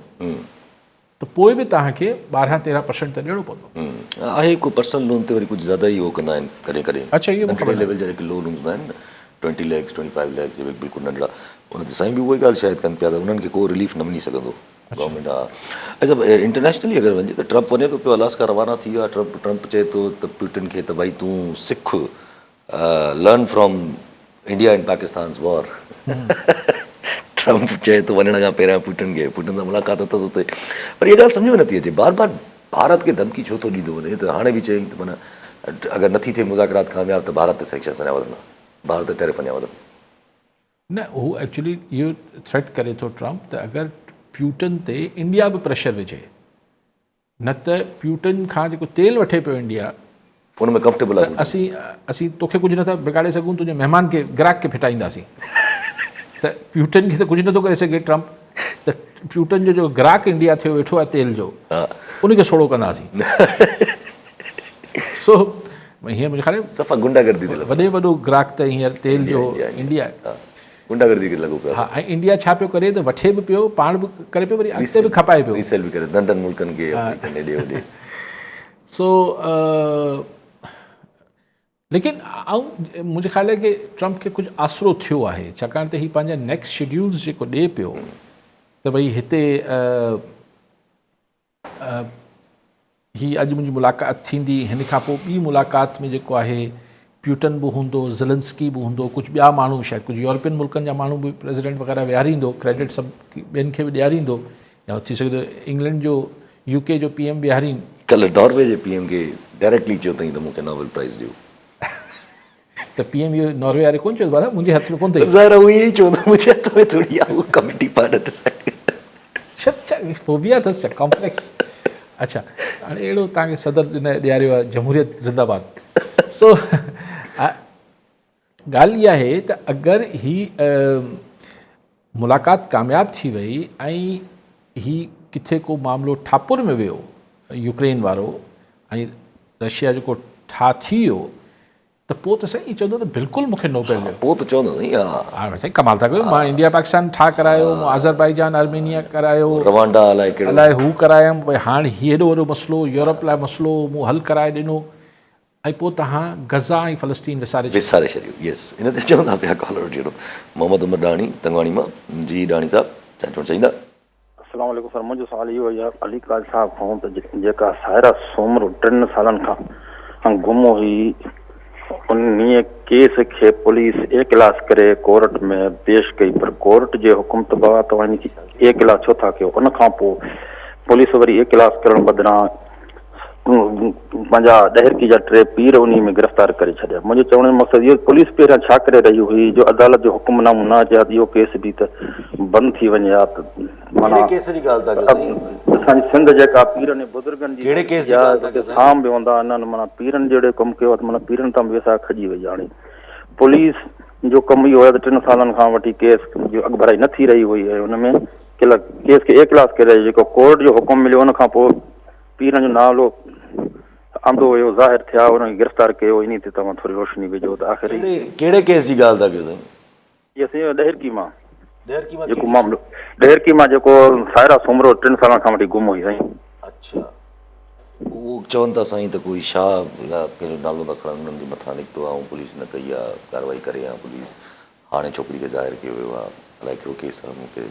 त पोइ बि तव्हांखे 12-13% त ॾियणो पवंदो आहे को पर्सनल लोन ते वरी कुझु ज़्यादा ई उहो कंदा आहिनि कॾहिं कॾहिं अच्छा इहो नंढड़े लेवल जा जेके लोन हूंदा आहिनि 20 lakhs 25 lakhs जे बिल्कुलु नंढड़ा उन ते साईं बि उहा ई ॻाल्हि शायदि कनि पिया त उन्हनि खे को रिलीफ न मिली सघंदो गवर्नमेंट अच्छा इंटरनेशनली अगरि वञे त ट्रम्प वञे थो पियो अलास्का रवाना थी वियो आहे ट्रम्प चए थो त पुटिन खे त भई तूं सिख learn from India and Pakistan war Trump चए थो वञण खां पहिरियां पुटिन सां मुलाक़ात अथसि हुते पर इहा ॻाल्हि सम्झ में नथी अचे बार बार भारत खे धमकी छो थो ॾींदो वञे त हाणे बि चयईं त माना अगरि नथी थिए मुज़ाकरात कामयाब त भारत ते सैंक्शन्स अञा वधंदा भारत ते टैरिफ अञा वधंदा न हू एक्चुअली इहो थ्रेट करे थो ट्रम्प त अगरि प्यूटन ते इंडिया बि प्रेशर विझे न त प्यूटन खां जेको तेल वठे पियो इंडिया उन में कंफर्टेबल आहे असीं तोखे कुझु नथा बिगाड़े सघूं तुंहिंजे महिमान खे ग्राहक खे फिटाईंदासीं त प्यूटन खे त कुझु नथो करे सघे ट्रम्प त प्यूटन जो ग्राहक इंडिया थियो वेठो आहे तेल जो उनखे सोड़ो कंदासीं सो हीअं मुंहिंजे ख़्याल सफ़ा गुंडागर्दी वॾो ग्राहक त हींअर तेल जो इंडिया आहे गुंडागर्दी खे लॻो पियो हा ऐं इंडिया छा पियो करे त वठे बि पियो पाण बि करे पियो वरी अॻिते बि खपाए पियो रीसेल बि करे नंढनि मुल्कनि खे सो लेकिन मुंहिंजे ख़्याल आहे कि ट्रम्प खे कुझु आसरो थियो आहे छाकाणि त हीअ पंहिंजा नेक्स्ट शेड्यूल्स जेको ॾिए पियो त भई हिते हीअ अॼु मुंहिंजी मुलाक़ात थींदी हिन खां पोइ ॿी मुलाक़ात में जेको आहे प्यूटन बि हूंदो ज़ेलेंस्की बि हूंदो कुझु ॿिया माण्हू शायदि कुझु यूरोपियन मुल्कनि जा माण्हू बि प्रेसिडेंट वग़ैरह विहारींदो क्रेडिट सभु ॿियनि खे बि ॾियारींदो या थी सघे थो इंग्लैंड जो UK जो PM विहारीनि कल्ह नॉर्वे जे PM खे डायरेक्टली चयो अथई त मूंखे नोबेल प्राइज़ ॾियो त PM इहो नॉर्वे वारे कोन चयो दादा मुंहिंजे हथ में कोन अथई ज़ाहिर उहो ई चवंदो मुंहिंजे हथ में थोरी आहे उहा कमेटी पार्ट फोबिया अथसि छा कॉम्प्लेक्स अच्छा हाणे अहिड़ो तव्हांखे सदर ॾियारियो आहे जमहूरियत ज़िंदाबाद सो ॻाल्हि इहा आहे त अगरि ही मुलाक़ात कामयाबु थी वई ऐं ही किथे को मामिलो ठापुर में वियो यूक्रेन वारो ऐं रशिया जेको थी वियो त पोइ त साईं चवंदो त बिल्कुलु मूंखे नोबेल ॾियो। पोइ त चवंदो नी, हा हा साईं कमाल था कयो, मां इंडिया पाकिस्तान ठा करायो, मां अज़रबाईजान आर्मेनिया करायो, रवांडा अलाए कहिड़ो अलाए हू करायमि, भई हाणे हीअ हेॾो वॾो मसइलो यूरोप लाइ मसइलो मूं हल कराए ॾिनो, ऐं पोइ तव्हां गज़ा ऐं फ़लस्तीन विसारे छॾियो। यस, इन ते चवंदा पिया कॉलर जहिड़ो मोहम्मद उमर डाणी तंगवाणी मां। जी डाणी साहब छा चवणु चाहींदा? अस्सलाम वालेकुम सर, मुंहिंजो सुवाल इहो आहे अली काज साहब खां त जेका सायरा सोमर 3 सालनि खां गुम हुई, उन केस खे पुलिस ए क्लास करे कोर्ट में पेश कई, पर कोर्ट जे हुकुम त बाबा तव्हां हिनखे ए क्लास छो था कयो? उन खां पोइ पुलिस वरी ए क्लास करण बदिरां पंहिंजा ॾहरकी जा 3 पीर उन में गिरफ़्तार करे छॾिया। मुंहिंजो चवण जो मक़सदु इहो, पुलिस पहिरियां छा करे रही हुई जो अदालत जो हुकुमनामो न अचे इहो केस बि त बंदि थी वञे हा? त माना केस जी ॻाल्हि था कयो? असांजी सिंध जेका पीरनि बुज़ुर्गनि जी कहिड़े केस जी ॻाल्हि था कयो? साम बि हूंदा इन्हनि माना पीरनि जहिड़े कमु कयो आहे, माना पीरनि तां वेसा खजी वई। हाणे पुलिस जो कमु इहो आहे त 3 सालनि खां वठी केस जो अॻभराई न थी रही हुई ऐं हुनमें केस खे ए क्लास करे जेको कोर्ट जो हुकुम मिलियो उन खां पोइ पीरनि जो नालो आंदो हुयो, ज़ाहिर थिया, हुनखे गिरफ़्तार कयो। इन ते तव्हां थोरी रोशनी विझो त आख़िर कहिड़े केस जी ॻाल्हि था कयो साईं? इहा साईं ॾहरकी मां जेको ॾहरकी मामिलो, ॾहरकी मां जेको सायरा सोमरो 3 सालनि खां वठी गुम हुई साईं। अच्छा, उहो चवनि था साईं त कोई शाह या कंहिंजो नालो था खणनि, उन्हनि जे मथां निकितो आहे ऐं पुलिस न कई आहे कार्रवाई करे, या पुलिस हाणे छोकिरी खे ज़ाहिर कयो वियो आहे, अलाए कहिड़ो केस आहे मूंखे।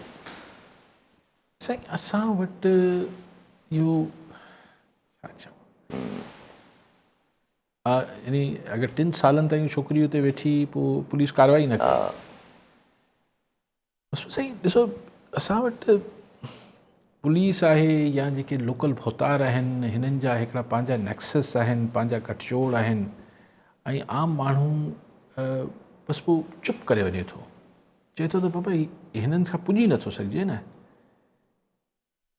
साईं असां वटि इहो छा चऊं, यानी अगरि 3 सालनि ताईं छोकिरी हुते वेठी पोइ पुलिस कार्रवाई न कई। साईं ॾिसो, असां वटि पुलिस आहे या जेके लोकल भोतार आहिनि, हिननि जा हिकिड़ा पंहिंजा नेक्सस आहिनि, पंहिंजा गठजोड़ आहिनि, ऐं आम माण्हू बसि पोइ चुप करे वञे थो, चए थो त बाबा हिननि खां पुॼी नथो सघिजे न।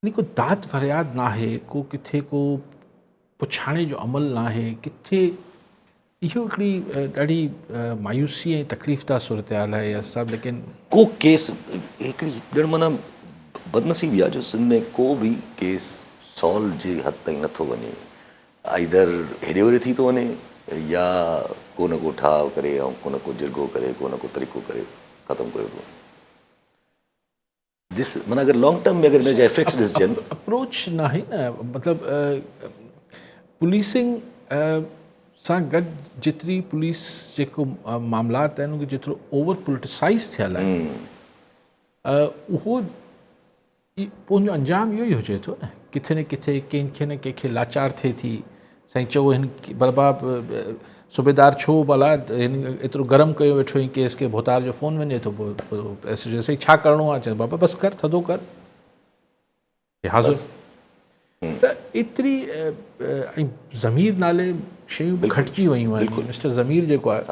यानी को दाद फ़रियाद न आहे, को किथे को पुछाणे जो अमल न आहे किथे। इहो हिकिड़ी ॾाढी मायूसी ऐं तकलीफ़दा सूरत हाल आहे या सभु। लेकिन को केस हिकिड़ी ॼण माना बदनसीबी आहे जो सिंध में को बि केस सॉल्व जे हद ताईं नथो वञे, आइदर हेॾे होॾे थी थो वञे या को न को ठाव करे ऐं को न को जिरगो करे, को न को तरीक़ो करे ख़तमु कयो थो। दिस माना अगरि लॉन्ग टर्म में अगरि हिन जा इफेक्ट्स ॾिसजनि, अप्रोच न आहे न, मतिलबु पुलिसिंग सां गॾु जेतिरी पुलिस जेको मामलात आहिनि उनखे जेतिरो ओवर पोलिटिसाइज़ थियल आहे, उहो पंहिंजो अंजाम इहो ई हुजे थो न। किथे न किथे कंहिंखे न कंहिंखे लाचार थिए थी, साईं चओ हिन बरबाब सूबेदार छो भला हिन एतिरो गरम कयो वेठो हुई केस खे, भोतार जो फ़ोन वञे थो, साईं छा करिणो आहे, चए बाबा बसि कर, थधो कर, हाज़ुर। त एतिरी ऐं ज़मीर नाले शयूं बि घटिजी वयूं आहिनि। मिस्टर ज़मीर जेको आहे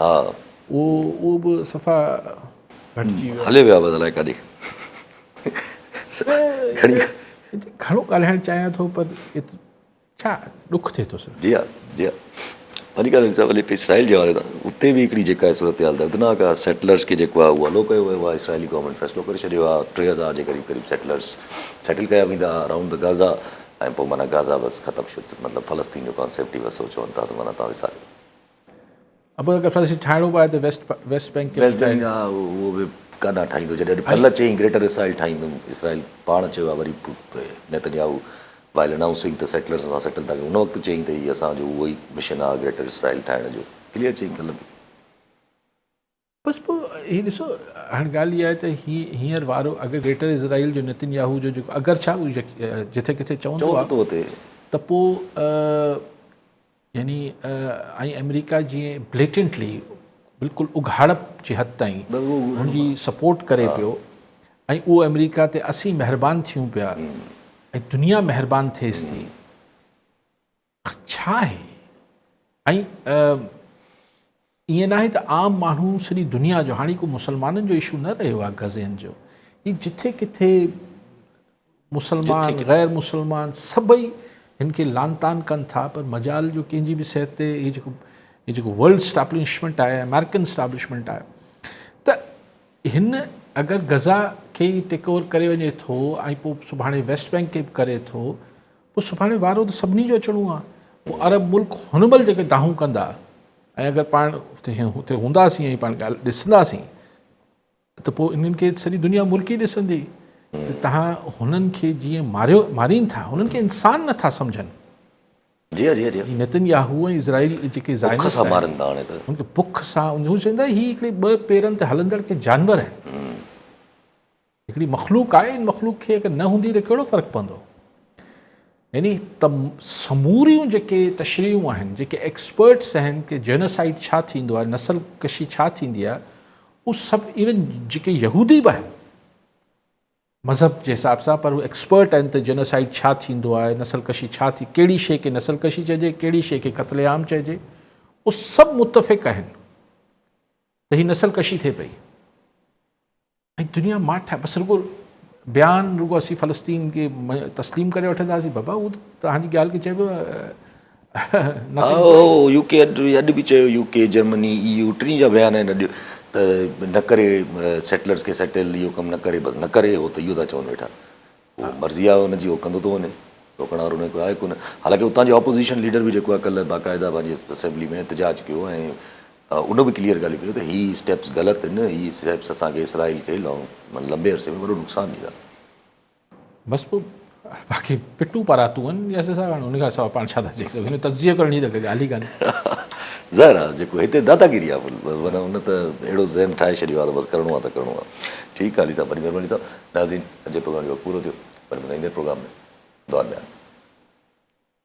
उहो बि सफ़ा घटिजी वियो, हले वियो आहे बदिलाए काॾे। घणो ॻाल्हाइणु चाहियां थो पर छा ॾुख थिए थो सिर्फ़ु। जी हा, जी हा। वरी ॻाल्हि साहिबु हले इसराइल जे वारे तां, उते बि हिकिड़ी जेका सूरत हाल दर्दनाक आहे। सेटलर्स खे जेको आहे उहो हलो कयो वियो आहे, इसराइली गवर्नमेंट फ़ैसिलो करे छॾियो आहे 3000 जे क़रीब सेटलर्स सेटल कया वेंदा अराउंड द गाज़ा, ऐं पोइ माना गाज़ा बसि ख़तमु छो, मतिलबु फ़लस्तीन जो कॉन्सेप्ट ई बसि चवनि था त माना तव्हां विसारियो। अब अगरि फ़लस्तीन ठाहिणो पए त वेस्ट बैंक उहो बि काॾा ठाहींदो। जॾहिं कल्ह चई ग्रेटर इसराइल ठाहींदुमि, इसराइल पाण चयो आहे, वरी नेतन्याहू वाइल अनाउंसिंग त सेटलर्स सां सेटल था कयूं, उन वक़्तु चई त हीअ असांजो उहो ई मिशन आहे ग्रेटर इसराइल ठाहिण जो, क्लियर चई कल्ह बि। बसि पोइ हीअ ॾिसो, हाणे ॻाल्हि इहा आहे त हींअर वारो अगरि ग्रेटर इज़राइल जो नेतन्याहू जो जेको अगरि छा जिथे किथे चवंदो आहे त पोइ यानी ऐं अमेरिका जीअं ब्लेटेंटली बिल्कुलु उघाड़प जी हद ताईं हुनजी सपोर्ट करे पियो, ऐं उहो अमेरिका ते असीं महिरबानी थियूं पिया ऐं दुनिया महिरबानी थिएसि थी, छा आहे? ऐं ईअं न आहे त आम माण्हू सॼी दुनिया जो, हाणे को मुसलमाननि जो इशू न रहियो आहे गज़नि जो, ही जिथे किथे मुसलमान ग़ैर मुसलमान सभई हिन खे लान तान कनि था, पर मजाल जो कंहिंजी बि सिहत ते ही जेको वर्ल्ड स्टैब्लिशमेंट आहे, अमेरिकन स्टैब्लिशमेंट आहे, त हिन अगरि गज़ा खे ई टेक ओवर करे वञे थो ऐं पोइ सुभाणे वेस्ट बैंक खे बि करे थो, पोइ सुभाणे वारो त सभिनी जो अचिणो आहे। पोइ अरब मुल्क हुन महिल जेके दाहूं कंदा ऐं अगरि पाण हुते हूंदासीं ऐं पाण ॻाल्हि ॾिसंदासीं त पोइ इन्हनि खे सॼी दुनिया मुल्की ॾिसंदी त तव्हां हुननि खे जीअं मारीनि था, हुननि खे इंसान नथा सम्झनि। जी हाँ, जी हाँ, जी हाँ। ही नेतन्याहू ऐं इज़राइल जेके बुख ज़ाइनिस्ट सां आहिनि, मारनि था हाणे त। हुनखे बुख सां हू चवंदा ही हिकिड़े ॿ पेरनि ते हलंदड़ के जानवर आहिनि, हिकिड़ी मख़लूक आहे, इन मख़लूक खे अगरि न हूंदी त कहिड़ो फ़र्क़ु पवंदो। यानी समूरियूं जेके तशरीहूं आहिनि, जेके एक्सपर्ट्स आहिनि कि जेनोसाइड छा थींदो आहे, नस्ल कशी छा थींदी आहे, उहो सभु इवन जेके यहूदी बि आहिनि मज़हब जे हिसाब सां, पर उहे एक्सपर्ट आहिनि त जेनोसाइड छा थींदो आहे, नस्ल कशी छा थी, कहिड़ी शइ खे नस्ल कशी चइजे, कहिड़ी शइ खे क़त्लेआम चइजे, उहे सभु मुतफ़िक़ आहिनि त हीअ नस्ल कशी थिए पई। ऐं दुनिया माठ आहे, बसि रुगो बयान रुगो असीं फ़लस्तीन खे तस्लीम करे वठंदासीं, बाबा उहो तव्हांजी ॻाल्हि खे चइबो यूके अॼु बि चयो, यूके, जर्मनी, EU टिनी जा बयान आहिनि अॼु त न करे सेटलर्स खे सेटल, इहो कमु न करे, बसि न करे, हो त इहो था चवनि वेठा। उहो मर्ज़ी आहे हुनजी, उहो कंदो थो वञे, रोकण वारो हुन को आहे कोन। हालांकि उतां जो ऑपोज़िशन लीडर बि जेको आहे कल्ह बाक़ाइदा पंहिंजी असेंबली में एहतजाज कयो ऐं उन बि क्लियर ॻाल्हि कयो त ही स्टेप्स ग़लति आहिनि, ही स्टेप्स असांखे इसराइल खे लंबे अरसे में वॾो नुक़सानु ॾींदा। बसि पोइ बाक़ी पिटू परातू आहिनि या असां उन खां सवाइ पाण छा था चई सघूं, हिन तजियो करणी त ॻाल्हि ई कान्हे। ज़ाहिर आहे जेको हिते दादागिरी आहे, माना हुन त अहिड़ो ज़हन ठाहे छॾियो आहे त बसि करिणो आहे त करिणो आहे। ठीकु आहे अली साहब, वॾी महिरबानी साहब। नाज़रीन, अॼु प्रोग्राम जो पूरो थियो, पर ईंदे प्रोग्राम में दुआ ॾियां।